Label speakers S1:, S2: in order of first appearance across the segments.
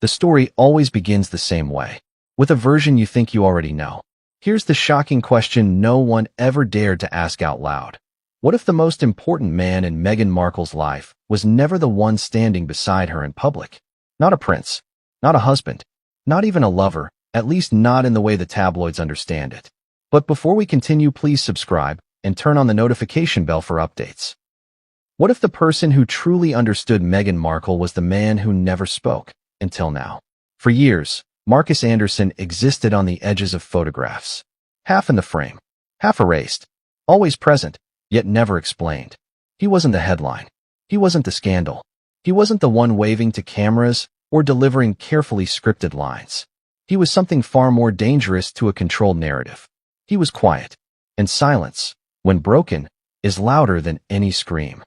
S1: The story always begins the same way, with a version you think you already know. Here's the shocking question no one ever dared to ask out loud. What if the most important man in Meghan Markle's life was never the one standing beside her in public? Not a prince, not a husband, not even a lover, at least not in the way the tabloids understand it. But before we continue, please subscribe and turn on the notification bell for updates. What if the person who truly understood Meghan Markle was the man who never spoke, until now? For years, Markus Anderson existed on the edges of photographs. Half in the frame, half erased, always present, yet never explained. He wasn't the headline. He wasn't the scandal. He wasn't the one waving to cameras or delivering carefully scripted lines. He was something far more dangerous to a controlled narrative. He was quiet, and silence, when broken, is louder than any scream.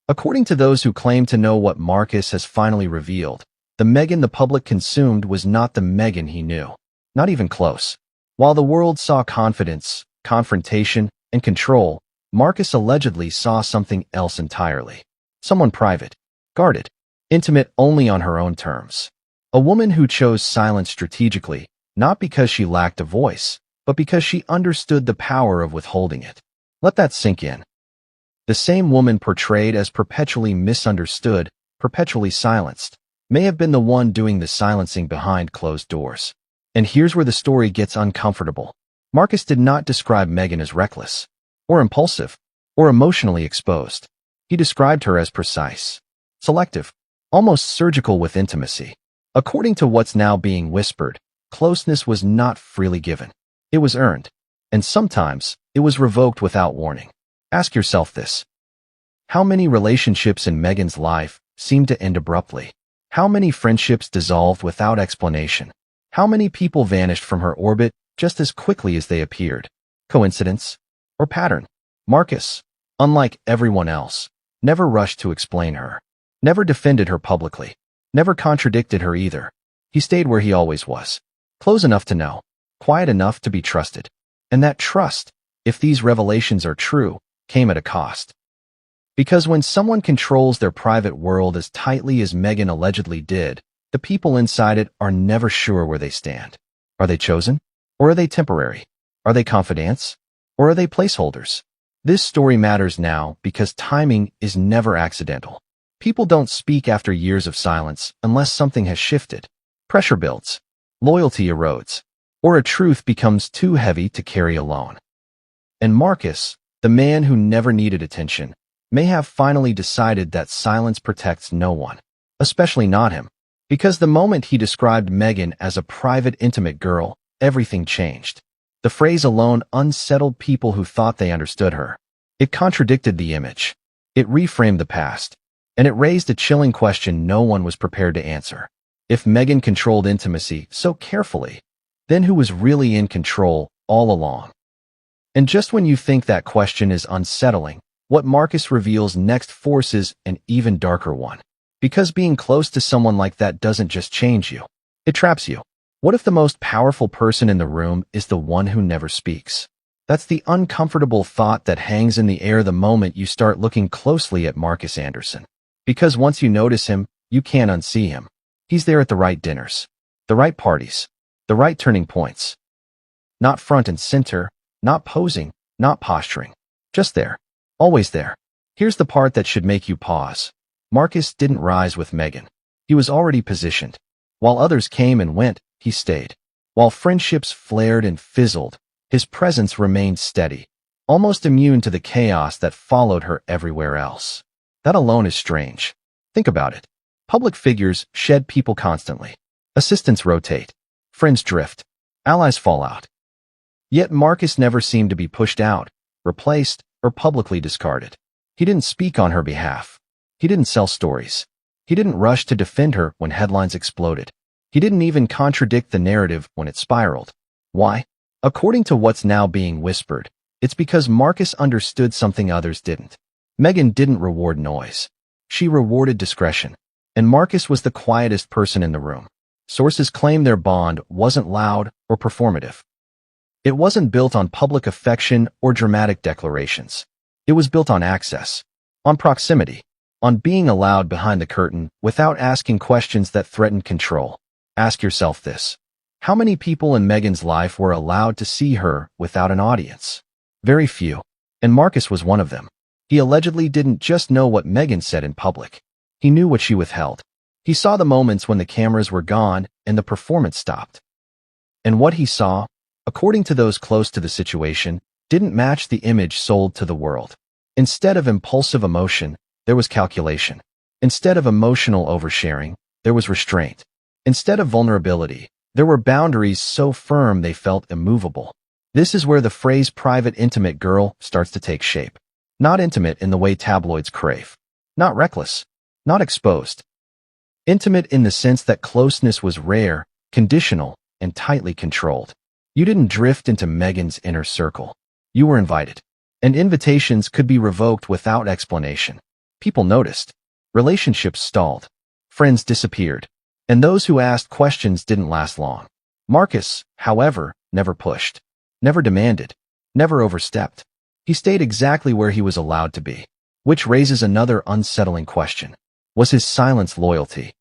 S1: According to those who claim to know what Markus has finally revealed, the Meghan the public consumed was not the Meghan he knew. Not even close. While the world saw confidence, confrontation, and control, Markus allegedly saw something else entirely. Someone private, guarded, intimate only on her own terms. A woman who chose silence strategically, not because she lacked a voice, but because she understood the power of withholding it. Let that sink in. The same woman portrayed as perpetually misunderstood, perpetually silenced, may have been the one doing the silencing behind closed doors. And here's where the story gets uncomfortable. Markus did not describe Meghan as reckless, or impulsive, or emotionally exposed. He described her as precise, selective, almost surgical with intimacy. According to what's now being whispered, closeness was not freely given. It was earned, and sometimes it was revoked without warning. Ask yourself this. How many relationships in Meghan's life seemed to end abruptly? How many friendships dissolved without explanation? How many people vanished from her orbit just as quickly as they appeared? Coincidence or pattern? Markus, unlike everyone else, never rushed to explain her, never defended her publicly, never contradicted her either. He stayed where he always was, close enough to know, quiet enough to be trusted. And that trust, if these revelations are true, came at a cost. Because when someone controls their private world as tightly as Meghan allegedly did, the people inside it are never sure where they stand. Are they chosen? Or are they temporary? Are they confidants? Or are they placeholders? This story matters now because timing is never accidental. People don't speak after years of silence unless something has shifted. Pressure builds, loyalty erodes, or a truth becomes too heavy to carry alone. And Markus, the man who never needed attention, may have finally decided that silence protects no one, especially not him. Because the moment he described Meghan as a private, intimate girl, everything changed. The phrase alone unsettled people who thought they understood her. It contradicted the image. It reframed the past. And it raised a chilling question no one was prepared to answer. If Meghan controlled intimacy so carefully, then who was really in control all along? And just when you think that question is unsettling, what Markus reveals next forces an even darker one. Because being close to someone like that doesn't just change you, it traps you. What if the most powerful person in the room is the one who never speaks? That's the uncomfortable thought that hangs in the air the moment you start looking closely at Markus Anderson. Because once you notice him, you can't unsee him. He's there at the right dinners, the right parties, the right turning points. Not front and center, not posing, not posturing. Just there. Always there. Here's the part that should make you pause. Markus didn't rise with Meghan. He was already positioned. While others came and went, he stayed. While friendships flared and fizzled, his presence remained steady, almost immune to the chaos that followed her everywhere else. That alone is strange. Think about it. Public figures shed people constantly. Assistants rotate. Friends drift. Allies fall out. Yet Markus never seemed to be pushed out, replaced, or publicly discarded. He didn't speak on her behalf. He didn't sell stories. He didn't rush to defend her when headlines exploded. He didn't even contradict the narrative when it spiraled. Why? According to what's now being whispered, it's because Markus understood something others didn't. Meghan didn't reward noise. She rewarded discretion. And Markus was the quietest person in the room. Sources claim their bond wasn't loud or performative. It wasn't built on public affection or dramatic declarations. It was built on access, on proximity, on being allowed behind the curtain without asking questions that threatened control. Ask yourself this. How many people in Meghan's life were allowed to see her without an audience? Very few. And Markus was one of them. He allegedly didn't just know what Meghan said in public. He knew what she withheld. He saw the moments when the cameras were gone and the performance stopped. And what he saw, according to those close to the situation, didn't match the image sold to the world. Instead of impulsive emotion, there was calculation. Instead of emotional oversharing, there was restraint. Instead of vulnerability, there were boundaries so firm they felt immovable. This is where the phrase private intimate girl starts to take shape. Not intimate in the way tabloids crave. Not reckless. Not exposed. Intimate in the sense that closeness was rare, conditional, and tightly controlled. You didn't drift into Meghan's inner circle. You were invited. And invitations could be revoked without explanation. People noticed. Relationships stalled. Friends disappeared. And those who asked questions didn't last long. Markus, however, never pushed. Never demanded. Never overstepped. He stayed exactly where he was allowed to be. Which raises another unsettling question. Was his silence loyalty?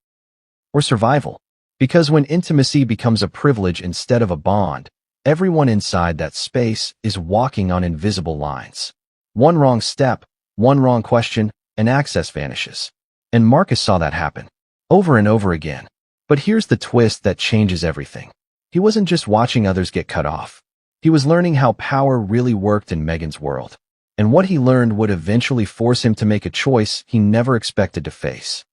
S1: Or survival? Because when intimacy becomes a privilege instead of a bond, everyone inside that space is walking on invisible lines. One wrong step, one wrong question, and access vanishes. And Markus saw that happen. Over and over again. But here's the twist that changes everything. He wasn't just watching others get cut off. He was learning how power really worked in Meghan's world. And what he learned would eventually force him to make a choice he never expected to face.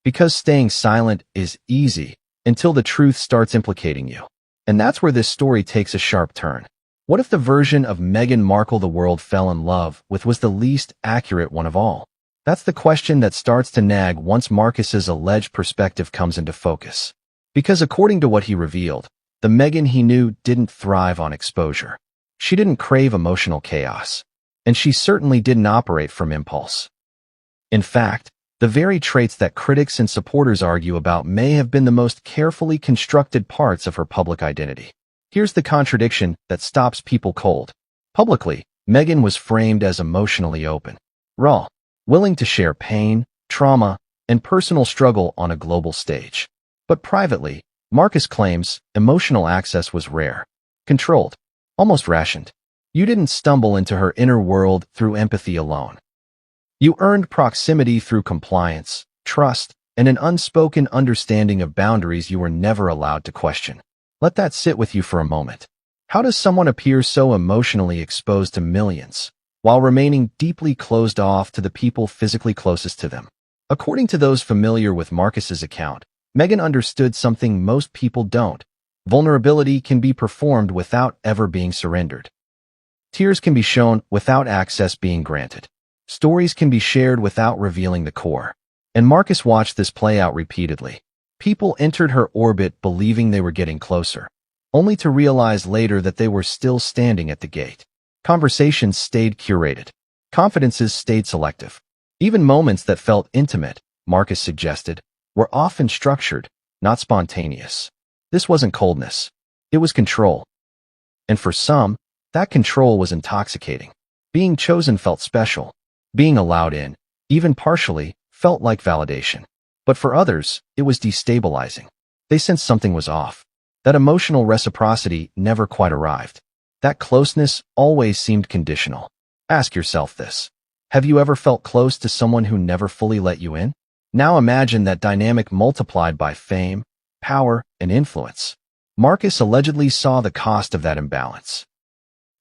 S1: Because staying silent is easy until the truth starts implicating you. And that's where this story takes a sharp turn. What if the version of Meghan Markle the world fell in love with was the least accurate one of all? That's the question that starts to nag once Markus's alleged perspective comes into focus. Because according to what he revealed, the Meghan he knew didn't thrive on exposure. She didn't crave emotional chaos. And she certainly didn't operate from impulse. In fact, the very traits that critics and supporters argue about may have been the most carefully constructed parts of her public identity. Here's the contradiction that stops people cold. Publicly, Meghan was framed as emotionally open, raw, willing to share pain, trauma, and personal struggle on a global stage. But privately, Markus claims emotional access was rare, controlled, almost rationed. You didn't stumble into her inner world through empathy alone. You earned proximity through compliance, trust, and an unspoken understanding of boundaries you were never allowed to question. Let that sit with you for a moment. How does someone appear so emotionally exposed to millions, while remaining deeply closed off to the people physically closest to them? According to those familiar with Markus's account, Meghan understood something most people don't. Vulnerability can be performed without ever being surrendered. Tears can be shown without access being granted. Stories can be shared without revealing the core. And Markus watched this play out repeatedly. People entered her orbit believing they were getting closer, only to realize later that they were still standing at the gate. Conversations stayed curated. Confidences stayed selective. Even moments that felt intimate, Markus suggested, were often structured, not spontaneous. This wasn't coldness. It was control. And for some, that control was intoxicating. Being chosen felt special. Being allowed in, even partially, felt like validation. But for others, it was destabilizing. They sensed something was off. That emotional reciprocity never quite arrived. That closeness always seemed conditional. Ask yourself this. Have you ever felt close to someone who never fully let you in? Now imagine that dynamic multiplied by fame, power, and influence. Markus allegedly saw the cost of that imbalance.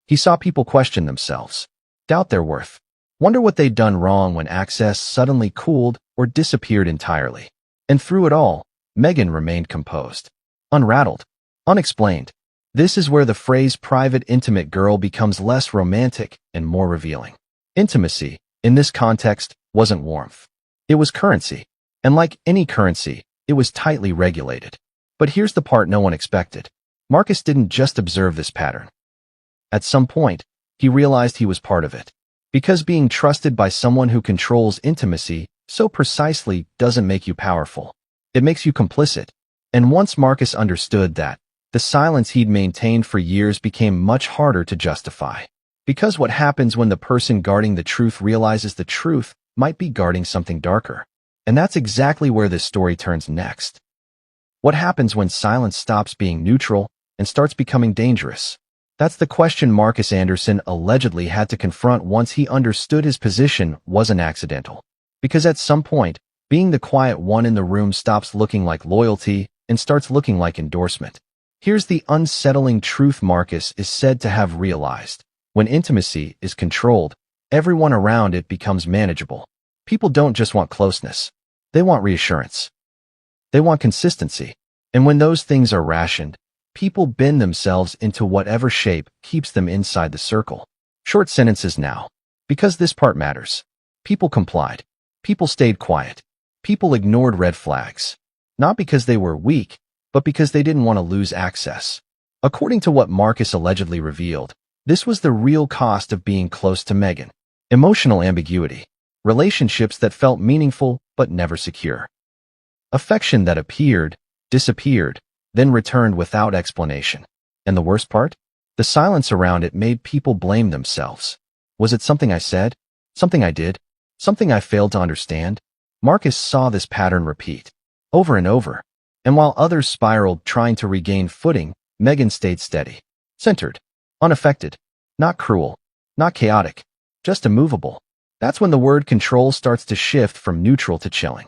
S1: He saw people question themselves, doubt their worth, wonder what they'd done wrong when access suddenly cooled or disappeared entirely. And through it all, Meghan remained composed, unrattled, unexplained. This is where the phrase private intimate girl becomes less romantic and more revealing. Intimacy, in this context, wasn't warmth. It was currency. And like any currency, it was tightly regulated. But here's the part no one expected. Markus didn't just observe this pattern. At some point, he realized he was part of it. Because being trusted by someone who controls intimacy so precisely doesn't make you powerful. It makes you complicit. And once Markus understood that, the silence he'd maintained for years became much harder to justify. Because what happens when the person guarding the truth realizes the truth might be guarding something darker. And that's exactly where this story turns next. What happens when silence stops being neutral and starts becoming dangerous? That's the question Markus Anderson allegedly had to confront once he understood his position wasn't accidental. Because at some point, being the quiet one in the room stops looking like loyalty and starts looking like endorsement. Here's the unsettling truth Markus is said to have realized. When intimacy is controlled, everyone around it becomes manageable. People don't just want closeness. They want reassurance. They want consistency. And when those things are rationed, people bend themselves into whatever shape keeps them inside the circle. Short sentences now. Because this part matters. People complied. People stayed quiet. People ignored red flags. Not because they were weak, but because they didn't want to lose access. According to what Markus allegedly revealed, this was the real cost of being close to Meghan. Emotional ambiguity. Relationships that felt meaningful but never secure. Affection that appeared, disappeared, then returned without explanation. And the worst part? The silence around it made people blame themselves. Was it something I said? Something I did? Something I failed to understand? Markus saw this pattern repeat, over and over. And while others spiraled trying to regain footing, Meghan stayed steady, centered, unaffected, not cruel, not chaotic, just immovable. That's when the word control starts to shift from neutral to chilling.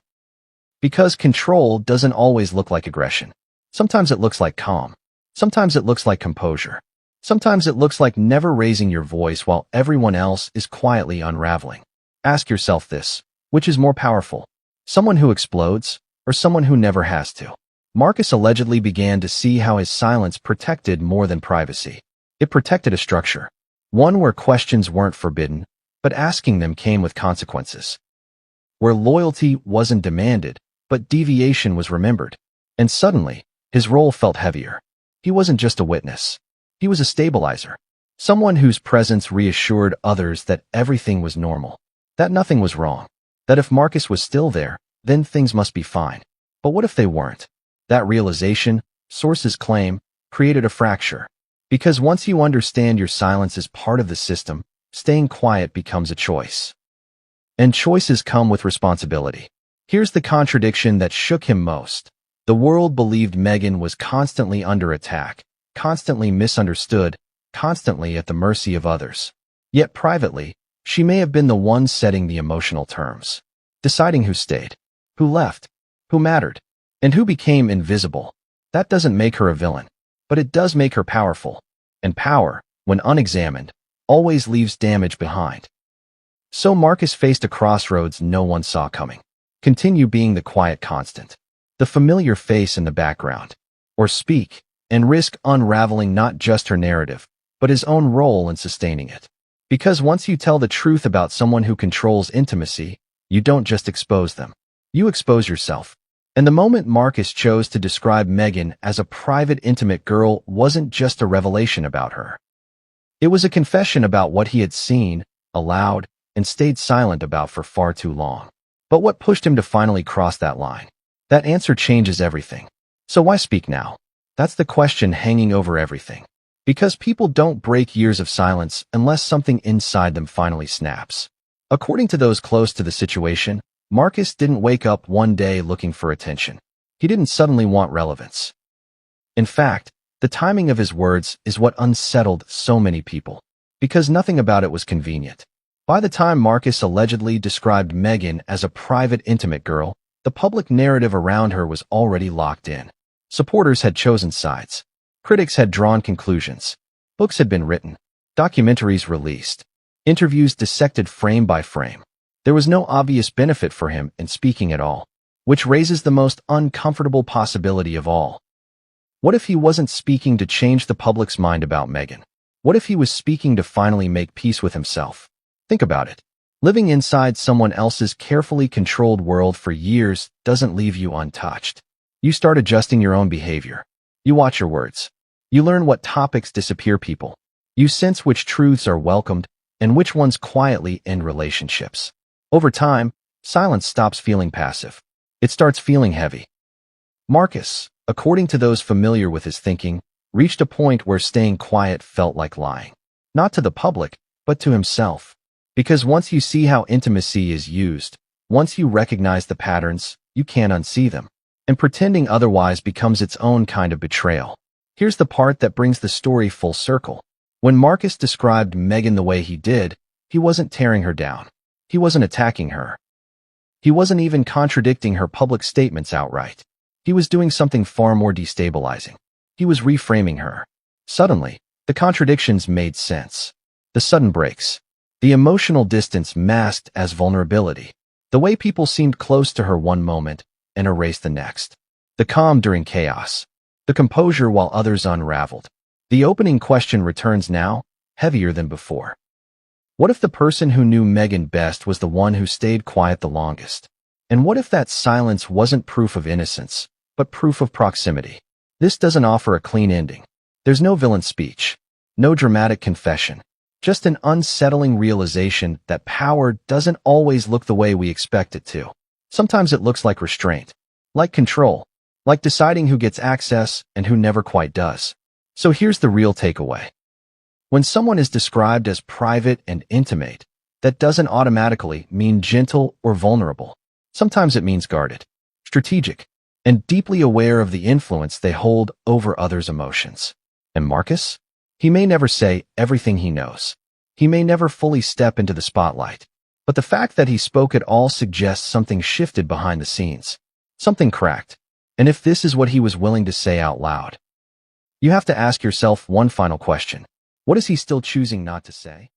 S1: Because control doesn't always look like aggression. Sometimes it looks like calm. Sometimes it looks like composure. Sometimes it looks like never raising your voice while everyone else is quietly unraveling. Ask yourself this: which is more powerful? Someone who explodes or someone who never has to? Markus allegedly began to see how his silence protected more than privacy. It protected a structure, one where questions weren't forbidden, but asking them came with consequences. Where loyalty wasn't demanded, but deviation was remembered. And suddenly, his role felt heavier. He wasn't just a witness. He was a stabilizer. Someone whose presence reassured others that everything was normal, that nothing was wrong, that if Markus was still there, then things must be fine. But what if they weren't? That realization, sources claim, created a fracture. Because once you understand your silence is part of the system, staying quiet becomes a choice. And choices come with responsibility. Here's the contradiction that shook him most. The world believed Meghan was constantly under attack, constantly misunderstood, constantly at the mercy of others. Yet privately, she may have been the one setting the emotional terms, deciding who stayed, who left, who mattered, and who became invisible. That doesn't make her a villain, but it does make her powerful. And power, when unexamined, always leaves damage behind. So Markus faced a crossroads no one saw coming. Continue being the quiet constant, the familiar face in the background, or speak and risk unraveling not just her narrative, but his own role in sustaining it. Because once you tell the truth about someone who controls intimacy, you don't just expose them. You expose yourself. And the moment Markus chose to describe Meghan as a private, intimate girl wasn't just a revelation about her. It was a confession about what he had seen, allowed, and stayed silent about for far too long. But what pushed him to finally cross that line? That answer changes everything. So why speak now? That's the question hanging over everything. Because people don't break years of silence unless something inside them finally snaps. According to those close to the situation, Markus didn't wake up one day looking for attention. He didn't suddenly want relevance. In fact, the timing of his words is what unsettled so many people. Because nothing about it was convenient. By the time Markus allegedly described Meghan as a private, intimate girl, the public narrative around her was already locked in. Supporters had chosen sides. Critics had drawn conclusions. Books had been written. Documentaries released. Interviews dissected frame by frame. There was no obvious benefit for him in speaking at all, which raises the most uncomfortable possibility of all. What if he wasn't speaking to change the public's mind about Meghan? What if he was speaking to finally make peace with himself? Think about it. Living inside someone else's carefully controlled world for years doesn't leave you untouched. You start adjusting your own behavior. You watch your words. You learn what topics disappear people. You sense which truths are welcomed and which ones quietly end relationships. Over time, silence stops feeling passive. It starts feeling heavy. Markus, according to those familiar with his thinking, reached a point where staying quiet felt like lying. Not to the public, but to himself. Because once you see how intimacy is used, once you recognize the patterns, you can't unsee them. And pretending otherwise becomes its own kind of betrayal. Here's the part that brings the story full circle. When Markus described Meghan the way he did, he wasn't tearing her down. He wasn't attacking her. He wasn't even contradicting her public statements outright. He was doing something far more destabilizing. He was reframing her. Suddenly, the contradictions made sense. The sudden breaks. The emotional distance masked as vulnerability. The way people seemed close to her one moment and erased the next. The calm during chaos. The composure while others unraveled. The opening question returns now, heavier than before. What if the person who knew Meghan best was the one who stayed quiet the longest? And what if that silence wasn't proof of innocence, but proof of proximity? This doesn't offer a clean ending. There's no villain speech, no dramatic confession, just an unsettling realization that power doesn't always look the way we expect it to. Sometimes it looks like restraint, like control, like deciding who gets access and who never quite does. So here's the real takeaway. When someone is described as private and intimate, that doesn't automatically mean gentle or vulnerable. Sometimes it means guarded, strategic, and deeply aware of the influence they hold over others' emotions. And Markus? He may never say everything he knows. He may never fully step into the spotlight. But the fact that he spoke at all suggests something shifted behind the scenes. Something cracked. And if this is what he was willing to say out loud, you have to ask yourself one final question. What is he still choosing not to say?